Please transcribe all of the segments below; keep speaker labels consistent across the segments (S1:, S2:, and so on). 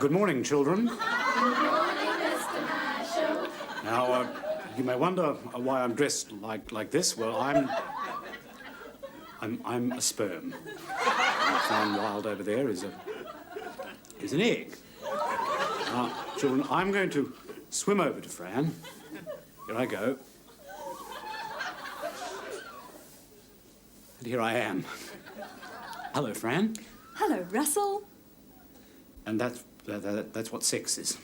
S1: Good morning, children.
S2: Good morning, Mr. Marshall.
S1: Now, you may wonder why I'm dressed like this. Well, I'm a sperm. What I found wild over there is an egg. Now, children, I'm going to swim over to Fran. Here I go. And here I am. Hello, Fran.
S3: Hello, Russell.
S1: And that's what sex is.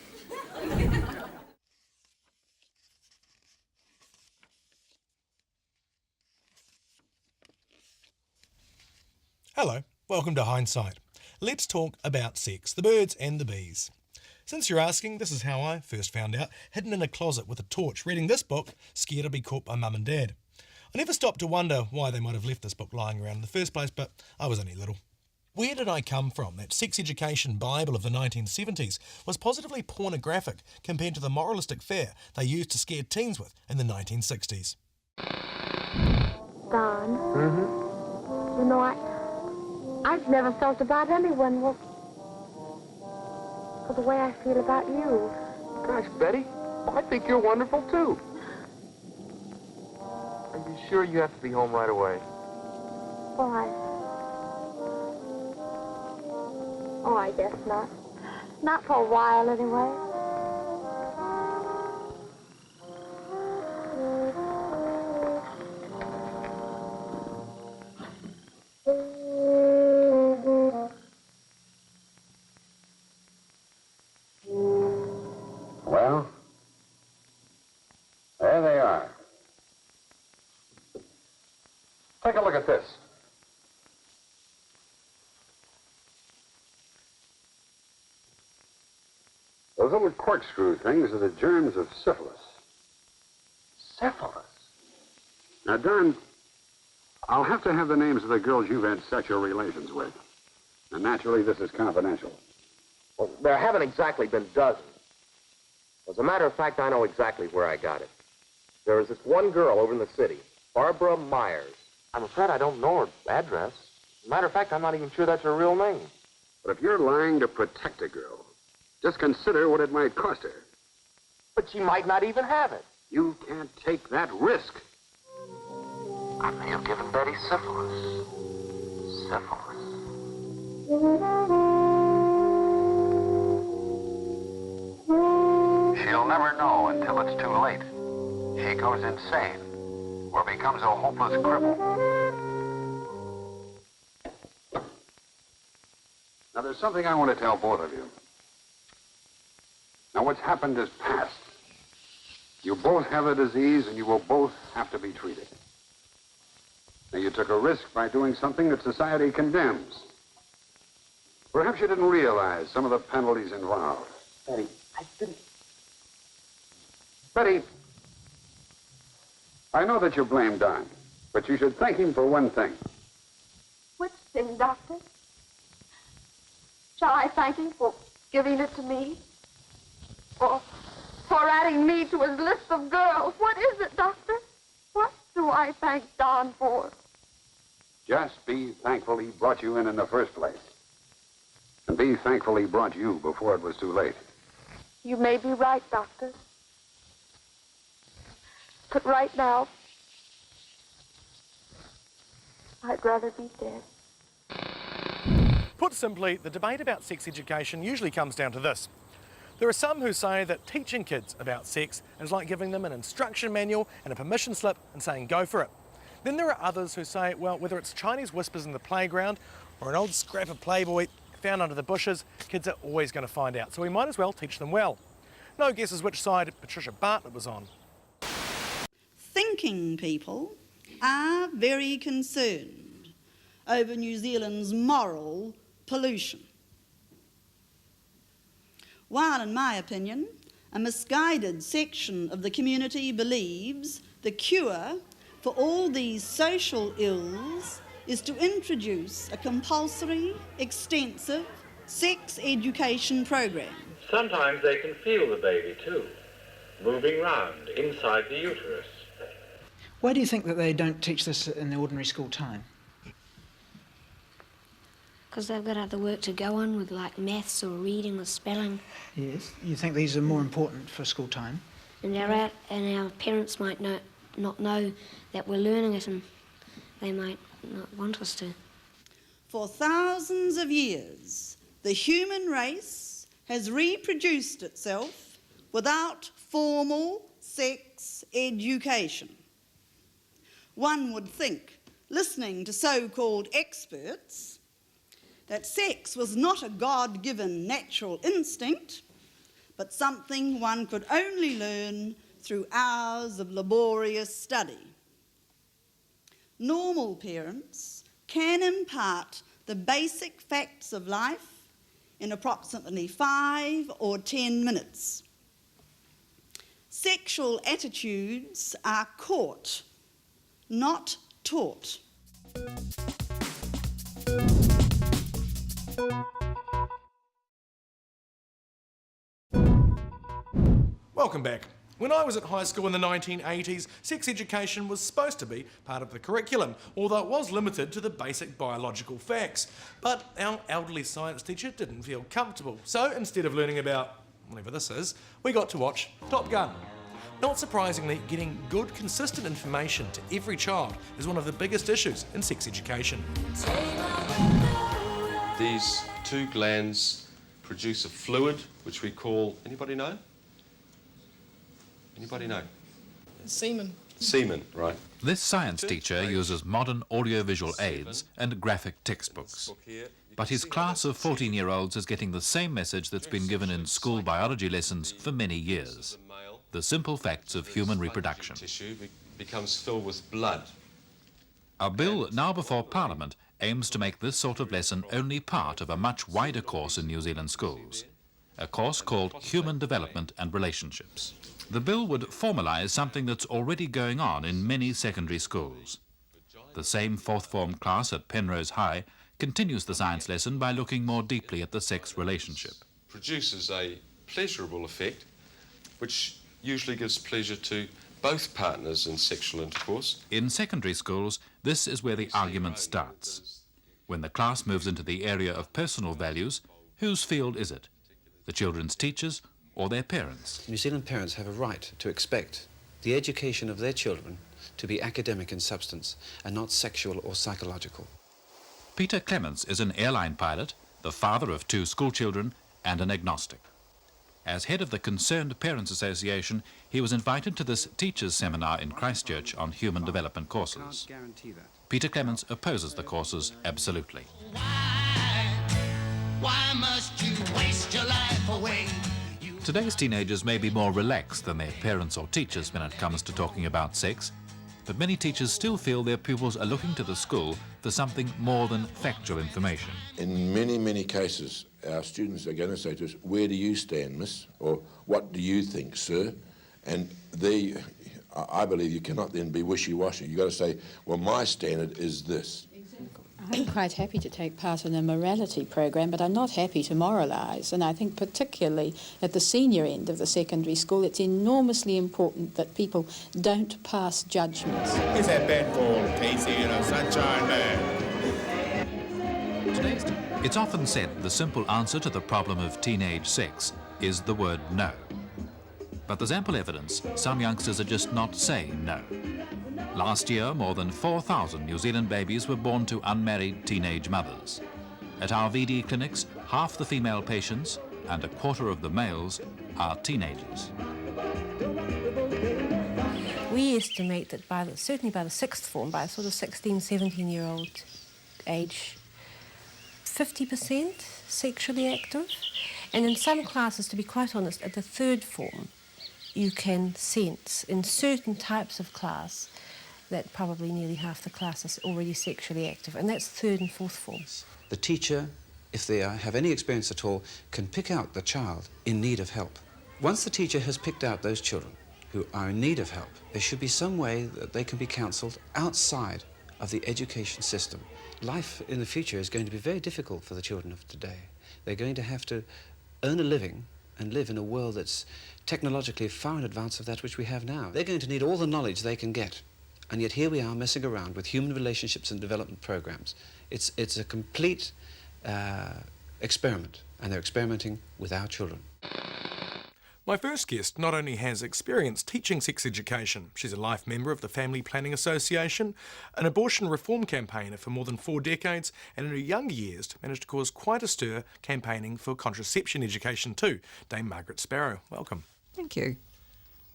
S4: Hello, welcome to Hindsight. Let's talk about sex, the birds and the bees. Since you're asking, this is how I first found out, hidden in a closet with a torch, reading this book, scared to be caught by Mum and Dad. I never stopped to wonder why they might have left this book lying around in the first place, but I was only little. Where did I come from? That sex education Bible of the 1970s was positively pornographic compared to the moralistic fare they used to scare teens with in the 1960s.
S5: Don. You know, I've never felt about anyone the way I feel about you.
S6: Gosh, Betty, I think you're wonderful, too. Are you sure you have to be home right away?
S5: Why? Oh, I guess not. Not for a while, anyway.
S7: Well, there they are. Take a look at this. Those little corkscrew things are the germs of syphilis.
S6: Syphilis?
S7: Now, Don, I'll have to have the names of the girls you've had sexual relations with. And naturally, this is confidential.
S6: Well, there haven't exactly been dozens. As a matter of fact, I know exactly where I got it. There was this one girl over in the city, Barbara Myers. I'm afraid I don't know her address. As a matter of fact, I'm not even sure that's her real name.
S7: But if you're lying to protect a girl, just consider what it might cost her.
S6: But she might not even have it.
S7: You can't take that risk.
S6: I may have given Betty syphilis. Syphilis.
S7: She'll never know until it's too late. She goes insane or becomes a hopeless cripple. Now, there's something I want to tell both of you. Now, what's happened is past. You both have the disease, and you will both have to be treated. Now, you took a risk by doing something that society condemns. Perhaps you didn't realize some of the penalties involved.
S6: Betty, I didn't...
S7: Betty, I know that you blame Don, but you should thank him for one thing.
S5: Which thing, Doctor? Shall I thank him for giving it to me? Or for adding me to his list of girls? What is it, Doctor? What do I thank Don for?
S7: Just be thankful he brought you in the first place. And be thankful he brought you before it was too late.
S5: You may be right, Doctor. But right now, I'd rather be dead.
S4: Put simply, the debate about sex education usually comes down to this. There are some who say that teaching kids about sex is like giving them an instruction manual and a permission slip and saying go for it. Then there are others who say, well, whether it's Chinese whispers in the playground or an old scrap of Playboy found under the bushes, kids are always going to find out, so we might as well teach them well. No guesses which side Patricia Bartlett was on.
S8: Thinking people are very concerned over New Zealand's moral pollution. While, in my opinion, a misguided section of the community believes The cure for all these social ills is to introduce a compulsory, extensive sex education program.
S3: Sometimes they can feel the baby too, moving round inside the uterus.
S9: Why do you think that they don't teach this in the ordinary school time?
S10: Because they've got other work to go on with, like maths or reading or spelling.
S9: Yes. You think these are more important for school time?
S10: And our parents might not know that we're learning it, and they might not want us to.
S8: For thousands of years, the human race has reproduced itself without formal sex education. One would think, listening to so-called experts, that sex was not a God-given natural instinct, but something one could only learn through hours of laborious study. Normal parents can impart the basic facts of life in approximately 5 or 10 minutes. Sexual attitudes are caught, not taught.
S4: Welcome back. When I was at high school in the 1980s, sex education was supposed to be part of the curriculum, although it was limited to the basic biological facts. But our elderly science teacher didn't feel comfortable, so instead of learning about whatever this is, we got to watch Top Gun. Not surprisingly, getting good, consistent information to every child is one of the biggest issues in sex education.
S11: These two glands produce a fluid which we call, anybody know? Anybody know?
S12: Semen.
S11: Semen, right.
S13: This science teacher uses modern audiovisual aids and graphic textbooks. But his class of 14-year-olds is getting the same message that's been given in school biology lessons for many years. The simple facts of human reproduction.
S11: Tissue becomes filled with blood.
S13: A bill now before Parliament aims to make this sort of lesson only part of a much wider course in New Zealand schools, a course called Human Development and Relationships. The bill would formalise something that's already going on in many secondary schools. The same fourth form class at Penrose High continues the science lesson by looking more deeply at the sex relationship.
S11: Produces a pleasurable effect, which usually gives pleasure to both partners in sexual intercourse.
S13: In secondary schools, this is where the argument starts. When the class moves into the area of personal values, whose field is it? The children's teachers or their parents?
S14: New Zealand parents have a right to expect the education of their children to be academic in substance and not sexual or psychological.
S13: Peter Clements is an airline pilot, the father of 2 schoolchildren, and an agnostic. As head of the Concerned Parents Association, he was invited to this teachers' seminar in Christchurch on human development courses. Peter Clements opposes the courses absolutely.
S2: Why must you waste your life away?
S13: Today's teenagers may be more relaxed than their parents or teachers when it comes to talking about sex, but many teachers still feel their pupils are looking to the school for something more than factual information.
S15: In many, many cases, our students are going to say to us, "Where do you stand, miss?" or "What do you think, sir?" And I believe you cannot then be wishy-washy. You've got to say, well, my standard is this.
S16: I'm quite happy to take part in a morality program, but I'm not happy to moralise. And I think particularly at the senior end of the secondary school, it's enormously important that people don't pass judgments.
S17: It's that bad ball, Casey, sunshine man.
S13: It's often said the simple answer to the problem of teenage sex is the word no. But there's ample evidence some youngsters are just not saying no. Last year, more than 4,000 New Zealand babies were born to unmarried teenage mothers. At our VD clinics, half the female patients and a quarter of the males are teenagers.
S18: We estimate that certainly by the sixth form, by sort of 16, 17-year-old age, 50% sexually active. And in some classes, to be quite honest, at the third form, you can sense in certain types of class that probably nearly half the class is already sexually active, and that's third and fourth forms.
S14: The teacher, if they have any experience at all, can pick out the child in need of help. Once the teacher has picked out those children who are in need of help, there should be some way that they can be counselled outside of the education system. Life in the future is going to be very difficult for the children of today. They're going to have to earn a living and live in a world that's technologically far in advance of that which we have now. They're going to need all the knowledge they can get. And yet here we are messing around with human relationships and development programs. It's a complete experiment, and they're experimenting with our children.
S4: My first guest not only has experience teaching sex education, she's a life member of the Family Planning Association, an abortion reform campaigner for more than 4 decades, and in her younger years managed to cause quite a stir campaigning for contraception education too. Dame Margaret Sparrow, welcome.
S12: Thank you.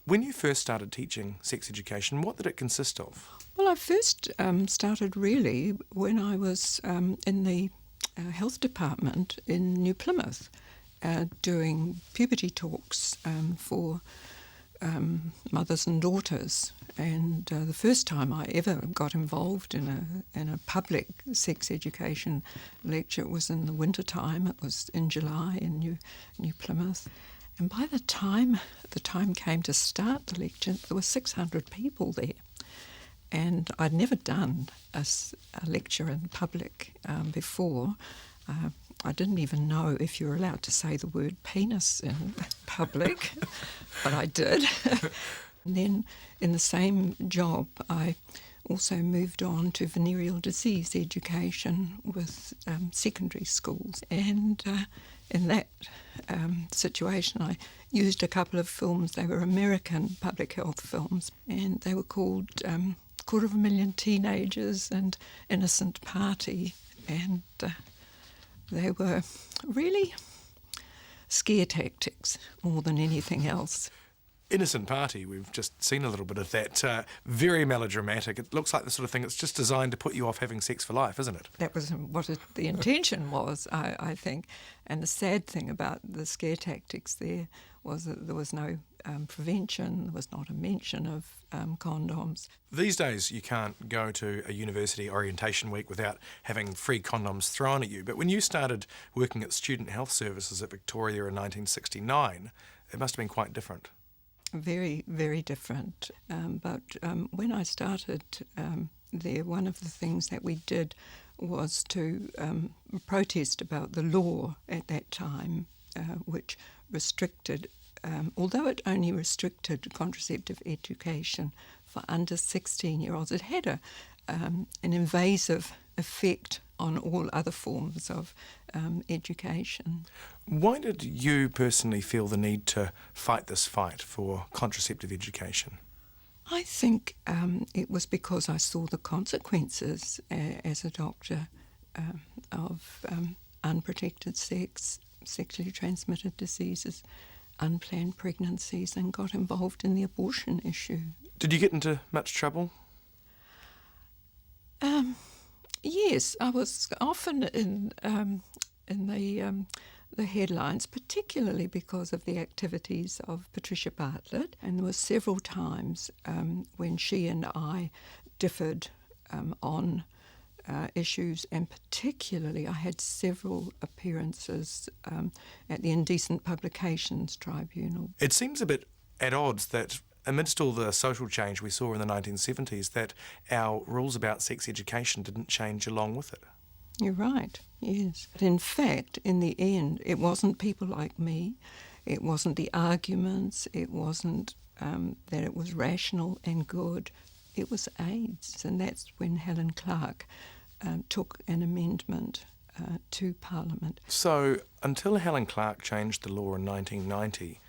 S4: When you first started teaching sex education, what did it consist of?
S12: Well, I first started really when I was in the health department in New Plymouth, doing puberty talks for mothers and daughters. And the first time I ever got involved in a public sex education lecture was in the winter time. It was in July in New Plymouth. And by the time came to start the lecture, there were 600 people there. And I'd never done a lecture in public before. I didn't even know if you were allowed to say the word penis in public, but I did. And then in the same job, I also moved on to venereal disease education with secondary schools. And in that situation, I used a couple of films. They were American public health films, and they were called 250,000 Teenagers and Innocent Party. And they were really scare tactics more than anything else.
S4: Innocent Party, we've just seen a little bit of that. Very melodramatic. It looks like the sort of thing that's just designed to put you off having sex for life, isn't it?
S12: That was what the intention was, I think. And the sad thing about the scare tactics there was that there was no prevention, there was not a mention of condoms.
S4: These days you can't go to a university orientation week without having free condoms thrown at you. But when you started working at Student Health Services at Victoria in 1969, it must have been quite different.
S12: Very, very different. But when I started there, one of the things that we did was to protest about the law at that time, which restricted, although it only restricted contraceptive education for under 16-year-olds, it had an invasive effect on all other forms of education.
S4: Why did you personally feel the need to fight this fight for contraceptive education?
S12: I think it was because I saw the consequences as a doctor of unprotected sex, sexually transmitted diseases, unplanned pregnancies, and got involved in the abortion issue.
S4: Did you get into much trouble?
S12: Yes, I was often in the headlines, particularly because of the activities of Patricia Bartlett, and there were several times when she and I differed on issues, and particularly I had several appearances at the Indecent Publications Tribunal.
S4: It seems a bit at odds that amidst all the social change we saw in the 1970s, that our rules about sex education didn't change along with it.
S12: You're right, yes. But in fact, in the end, it wasn't people like me, it wasn't the arguments, it wasn't that it was rational and good, it was AIDS. And that's when Helen Clark took an amendment to Parliament.
S4: So until Helen Clark changed the law in 1990,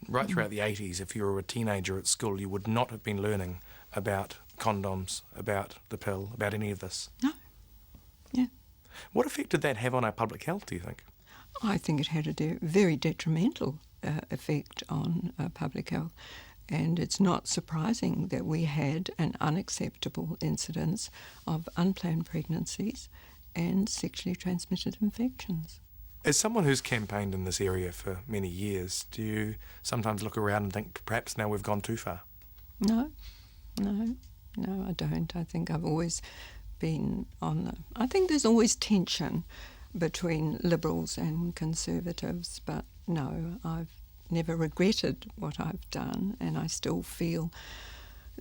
S4: right throughout the 80s, if you were a teenager at school, you would not have been learning about condoms, about the pill, about any of this.
S12: No. Yeah.
S4: What effect did that have on our public health, do you think?
S12: I think it had a very detrimental effect on public health. And it's not surprising that we had an unacceptable incidence of unplanned pregnancies and sexually transmitted infections.
S4: As someone who's campaigned in this area for many years, do you sometimes look around and think perhaps now we've gone too far?
S12: No, I don't. I think I've always been I think there's always tension between Liberals and Conservatives, but no, I've never regretted what I've done, and I still feel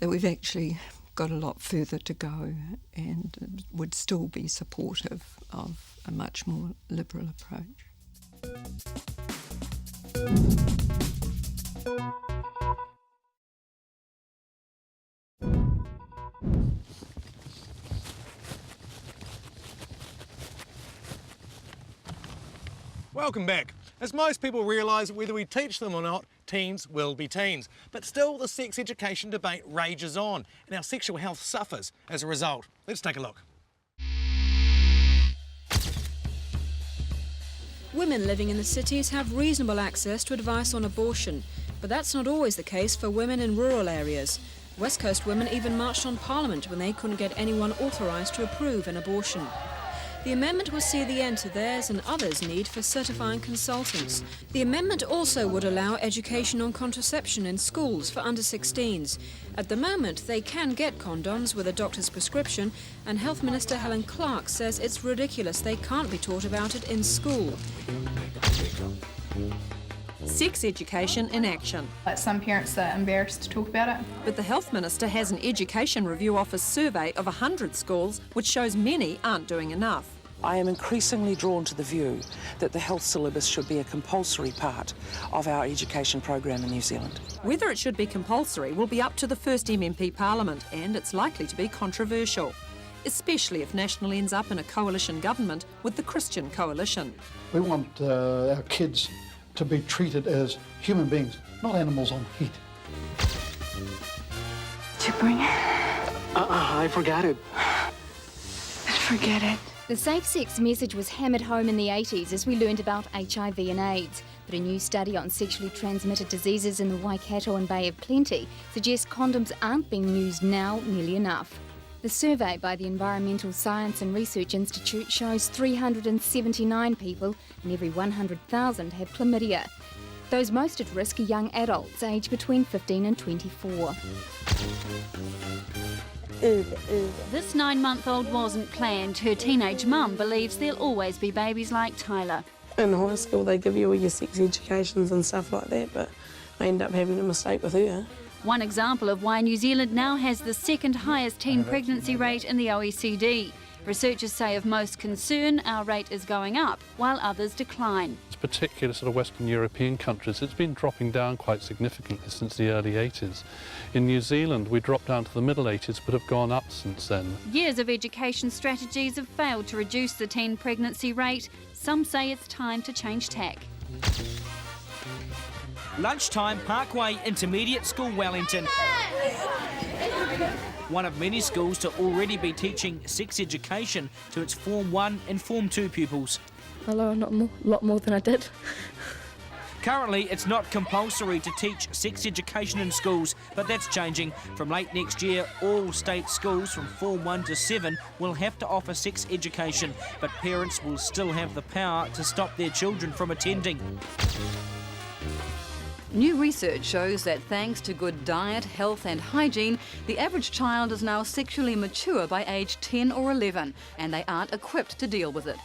S12: that we've actually got a lot further to go and would still be supportive of a much more liberal approach.
S4: Welcome back. As most people realise, whether we teach them or not, teens will be teens. But still, the sex education debate rages on, and our sexual health suffers as a result. Let's take a look.
S19: Women living in the cities have reasonable access to advice on abortion, but that's not always the case for women in rural areas. West Coast women even marched on Parliament when they couldn't get anyone authorised to approve an abortion. The amendment will see the end to theirs and others' need for certifying consultants. The amendment also would allow education on contraception in schools for under 16s. At the moment, they can get condoms with a doctor's prescription, and Health Minister Helen Clark says it's ridiculous they can't be taught about it in school.
S20: Sex education in action.
S21: Some parents are embarrassed to talk about it.
S20: But the Health Minister has an Education Review Office survey of 100 schools, which shows many aren't doing enough.
S22: I am increasingly drawn to the view that the health syllabus should be a compulsory part of our education program in New Zealand.
S20: Whether it should be compulsory will be up to the first MMP Parliament, and it's likely to be controversial, especially if National ends up in a coalition government with the Christian Coalition.
S23: We want our kids to be treated as human beings, not animals on heat.
S24: Did you bring it?
S23: I forgot it.
S24: Forget it.
S25: The safe sex message was hammered home in the 80s as we learned about HIV and AIDS. But a new study on sexually transmitted diseases in the Waikato and Bay of Plenty suggests condoms aren't being used now nearly enough. The survey by the Environmental Science and Research Institute shows 379 people in every 100,000 have chlamydia. Those most at risk are young adults aged between 15 and 24.
S26: This 9-month-old wasn't planned. Her teenage mum believes there'll always be babies like Tyler.
S27: In high school they give you all your sex educations and stuff like that, but I end up having a mistake with her.
S26: One example of why New Zealand now has the second highest teen pregnancy rate in the OECD. Researchers say of most concern, our rate is going up, while others decline.
S28: Particular sort of Western European countries, it's been dropping down quite significantly since the early 80s. In New Zealand, we dropped down to the middle 80s, but have gone up since then.
S26: Years of education strategies have failed to reduce the teen pregnancy rate. Some say it's time to change tack.
S29: Lunchtime, Parkway Intermediate School, Wellington. One of many schools to already be teaching sex education to its Form 1 and Form 2 pupils.
S30: I learned a lot more than I did.
S29: Currently, it's not compulsory to teach sex education in schools, but that's changing. From late next year, all state schools from Form 1 to 7 will have to offer sex education, but parents will still have the power to stop their children from attending.
S20: New research shows that thanks to good diet, health and hygiene, the average child is now sexually mature by age 10 or 11, and they aren't equipped to deal with it.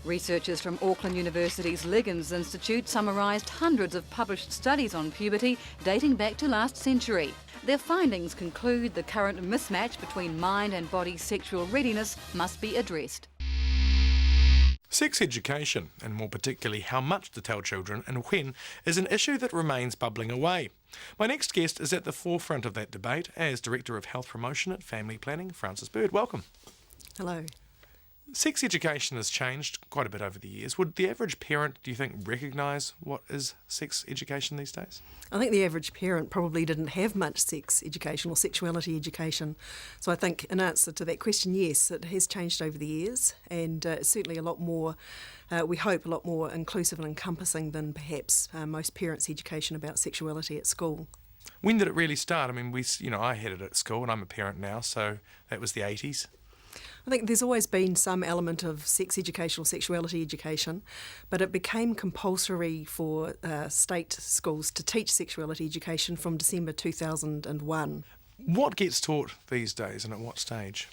S20: Researchers from Auckland University's Liggins Institute summarised hundreds of published studies on puberty dating back to last century. Their findings conclude the current mismatch between mind and body sexual readiness must be addressed.
S4: Sex education, and more particularly how much to tell children and when, is an issue that remains bubbling away. My next guest is at the forefront of that debate as Director of Health Promotion at Family Planning, Frances Bird. Welcome.
S31: Hello.
S4: Sex education has changed quite a bit over the years. Would the average parent, do you think, recognise what is sex education these days?
S31: I think the average parent probably didn't have much sex education or sexuality education. So I think in answer to that question, yes, it has changed over the years, and it's certainly a lot more, we hope, a lot more inclusive and encompassing than perhaps most parents' education about sexuality at school.
S4: When did it really start? I mean, I had it at school and I'm a parent now, so that was the 80s.
S31: I think there's always been some element of sex education or sexuality education, but it became compulsory for state schools to teach sexuality education from December 2001.
S4: What gets taught these days and at what stage?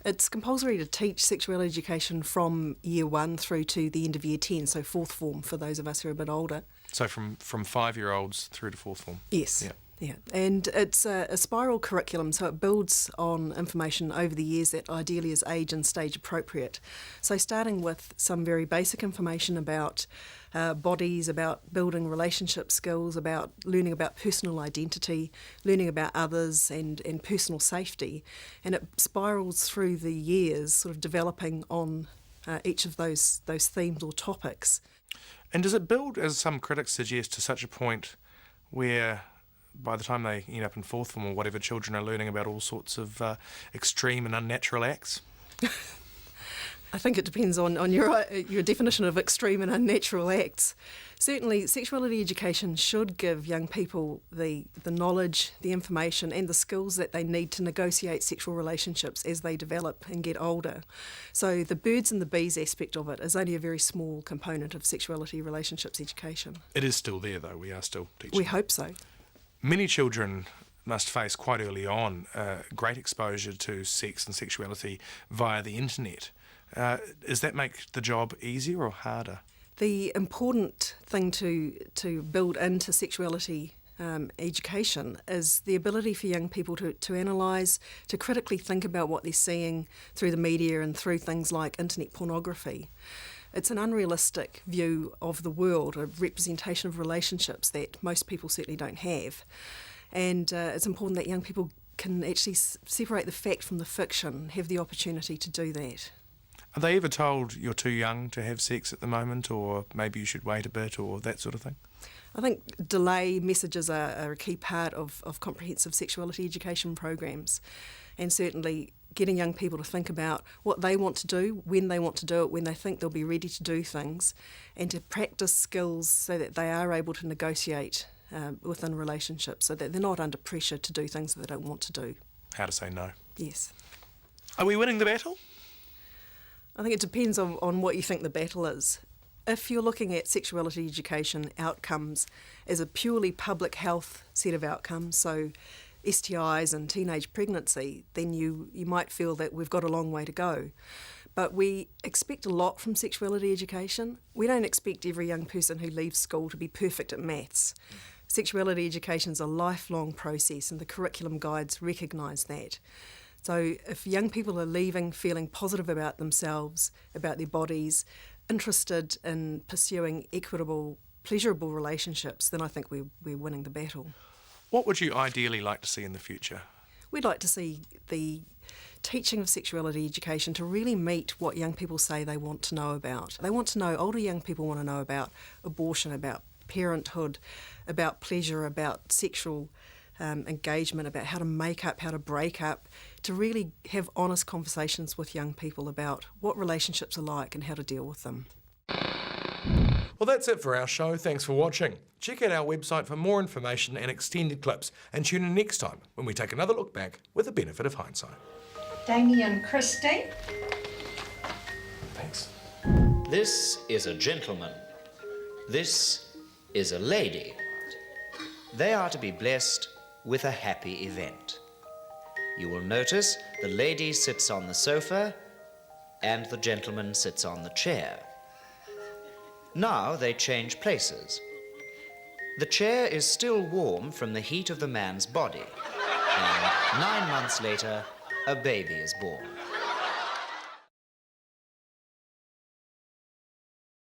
S31: It's compulsory to teach sexuality education from year 1 through to the end of year 10, so fourth form for those of us who are a bit older.
S4: So from 5-year-olds through to 4th form?
S31: Yes.
S4: Yeah.
S31: Yeah, and it's a spiral curriculum, so it builds on information over the years that ideally is age and stage appropriate. So starting with some very basic information about bodies, about building relationship skills, about learning about personal identity, learning about others and personal safety, and it spirals through the years, sort of developing on each of those themes or topics.
S4: And does it build, as some critics suggest, to such a point where by the time they end up in 4th form or whatever, children are learning about all sorts of extreme and unnatural acts?
S31: I think it depends on your definition of extreme and unnatural acts. Certainly, sexuality education should give young people the knowledge, the information and the skills that they need to negotiate sexual relationships as they develop and get older. So the birds and the bees aspect of it is only a very small component of sexuality relationships education.
S4: It is still there, though. We are still teaching.
S31: We hope so.
S4: Many children must face quite early on great exposure to sex and sexuality via the internet. Does that make the job easier or harder?
S31: The important thing to build into sexuality education is the ability for young people to analyse, to critically think about what they're seeing through the media and through things like internet pornography. It's an unrealistic view of the world, a representation of relationships that most people certainly don't have. And it's important that young people can actually separate the fact from the fiction, have the opportunity to do that.
S4: Are they ever told you're too young to have sex at the moment, or maybe you should wait a bit, or that sort of thing?
S31: I think delay messages are a key part of comprehensive sexuality education programs, and certainly getting young people to think about what they want to do, when they want to do it, when they think they'll be ready to do things, and to practice skills so that they are able to negotiate within relationships, so that they're not under pressure to do things that they don't want to do.
S4: How to say no.
S31: Yes.
S4: Are we winning the battle?
S31: I think it depends on what you think the battle is. If you're looking at sexuality education outcomes as a purely public health set of outcomes, so STIs and teenage pregnancy, then you might feel that we've got a long way to go. But we expect a lot from sexuality education. We don't expect every young person who leaves school to be perfect at maths. Sexuality education is a lifelong process, and the curriculum guides recognise that. So if young people are leaving feeling positive about themselves, about their bodies, interested in pursuing equitable, pleasurable relationships, then I think we're winning the battle.
S4: What would you ideally like to see in the future?
S31: We'd like to see the teaching of sexuality education to really meet what young people say they want to know about. They want to know, older young people want to know about abortion, about parenthood, about pleasure, about sexual engagement, about how to make up, how to break up, to really have honest conversations with young people about what relationships are like and how to deal with them.
S4: Well, that's it for our show. Thanks for watching. Check out our website for more information and extended clips, and tune in next time when we take another look back with the benefit of hindsight.
S1: Damian Christie.
S4: Thanks.
S2: This is a gentleman. This is a lady. They are to be blessed with a happy event. You will notice the lady sits on the sofa and the gentleman sits on the chair. Now they change places. The chair is still warm from the heat of the man's body, and 9 months later, a baby is born.